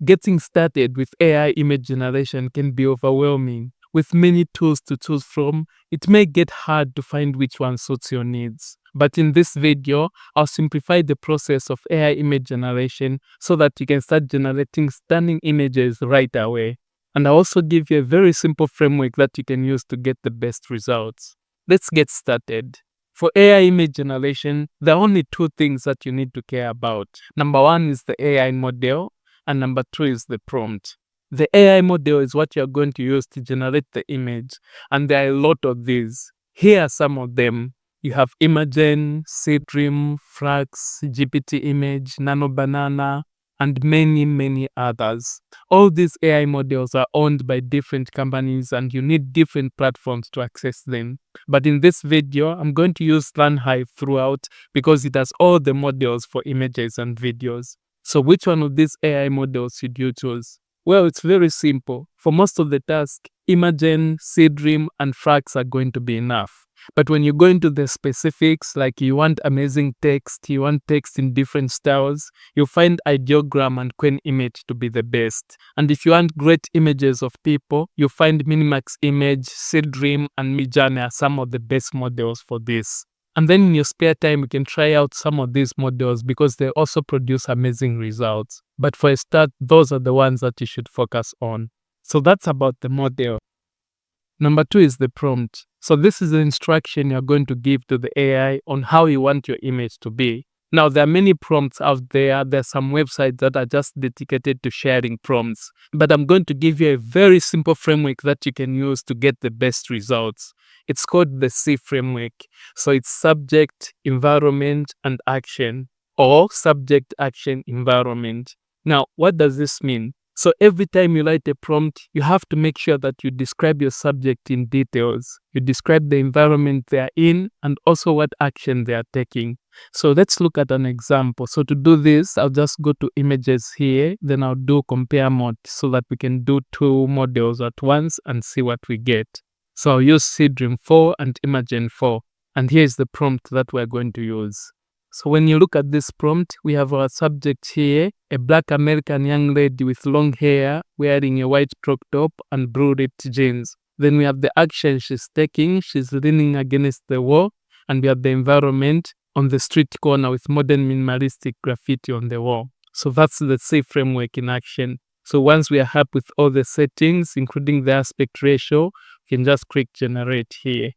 Getting started with AI image generation can be overwhelming. With many tools to choose from, it may get hard to find which one suits your needs. But in this video, I'll simplify the process of AI image generation so that you can start generating stunning images right away. And I'll also give you a very simple framework that you can use to get the best results. Let's get started. For AI image generation, there are only two things that you need to care about. Number one is the AI model, and number two is the prompt. The AI model is what you're going to use to generate the image, and there are a lot of these. Here are some of them. You have Imagen, Seedream, Frax, GPT Image, Nano Banana, and many others. All these AI models are owned by different companies, and you need different platforms to access them. But in this video, I'm going to use LearnHive throughout because it has all the models for images and videos. So which one of these AI models should you choose? Well, it's very simple. For most of the tasks, Imagen, Seedream, and Frax are going to be enough. But when you go into the specifics, like you want amazing text, you want text in different styles, you'll find Ideogram and Qwen Image to be the best. And if you want great images of people, you'll find Minimax Image, Seedream, and Midjourney are some of the best models for this. And then in your spare time, you can try out some of these models because they also produce amazing results. But for a start, those are the ones that you should focus on. So that's about the model. Number two is the prompt. So this is the instruction you're going to give to the AI on how you want your image to be. Now, there are many prompts out there. There are some websites that are just dedicated to sharing prompts. But I'm going to give you a very simple framework that you can use to get the best results. It's called the C framework. So it's subject, environment, and action, or subject, action, environment. Now, what does this mean? So every time you write a prompt, you have to make sure that you describe your subject in details. You describe the environment they are in and also what action they are taking. So let's look at an example. So to do this, I'll just go to images here, then I'll do compare mode so that we can do two models at once and see what we get. So I'll use Seedream 4 and Imagen 4. And here's the prompt that we're going to use. So when you look at this prompt, we have our subject here, a black American young lady with long hair, wearing a white crop top and blue ripped jeans. Then we have the action she's taking, she's leaning against the wall, and we have the environment on the street corner with modern minimalistic graffiti on the wall. So that's the C framework in action. So once we are happy with all the settings, including the aspect ratio, we can just click generate here.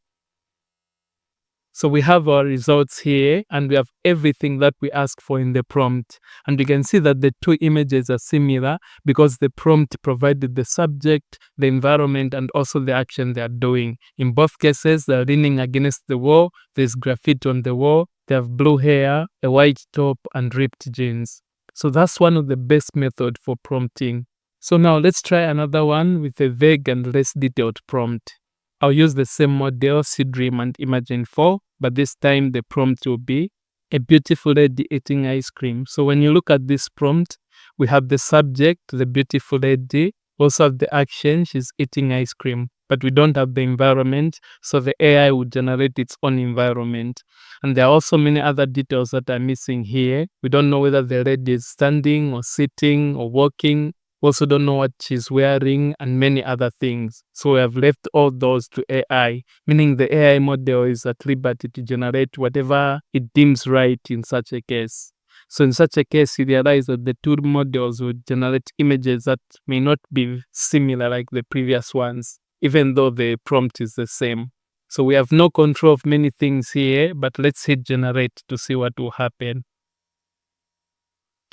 So we have our results here and we have everything that we asked for in the prompt. And you can see that the two images are similar because the prompt provided the subject, the environment, and also the action they are doing. In both cases, they're leaning against the wall, there's graffiti on the wall, they have blue hair, a white top, and ripped jeans. So that's one of the best methods for prompting. So now let's try another one with a vague and less detailed prompt. I'll use the same model, Seedream and Imagen 4, but this time the prompt will be a beautiful lady eating ice cream. So when you look at this prompt, we have the subject, the beautiful lady, also have the action, she's eating ice cream, but we don't have the environment, so the AI will generate its own environment. And there are also many other details that are missing here. We don't know whether the lady is standing or sitting or walking. We also don't know what she's wearing and many other things. So we have left all those to AI, meaning the AI model is at liberty to generate whatever it deems right in such a case. So in such a case, you realize that the two models would generate images that may not be similar like the previous ones, even though the prompt is the same. So we have no control of many things here, but let's hit generate to see what will happen.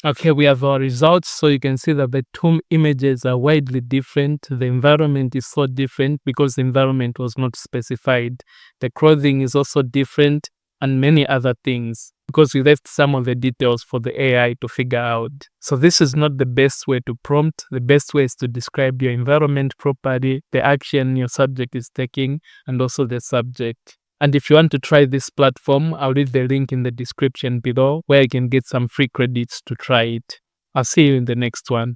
Okay, we have our results. So you can see that the two images are widely different. The environment is so different because the environment was not specified. The clothing is also different and many other things because we left some of the details for the AI to figure out. So this is not the best way to prompt. The best way is to describe your environment properly, the action your subject is taking, and also the subject. And if you want to try this platform, I'll leave the link in the description below where you can get some free credits to try it. I'll see you in the next one.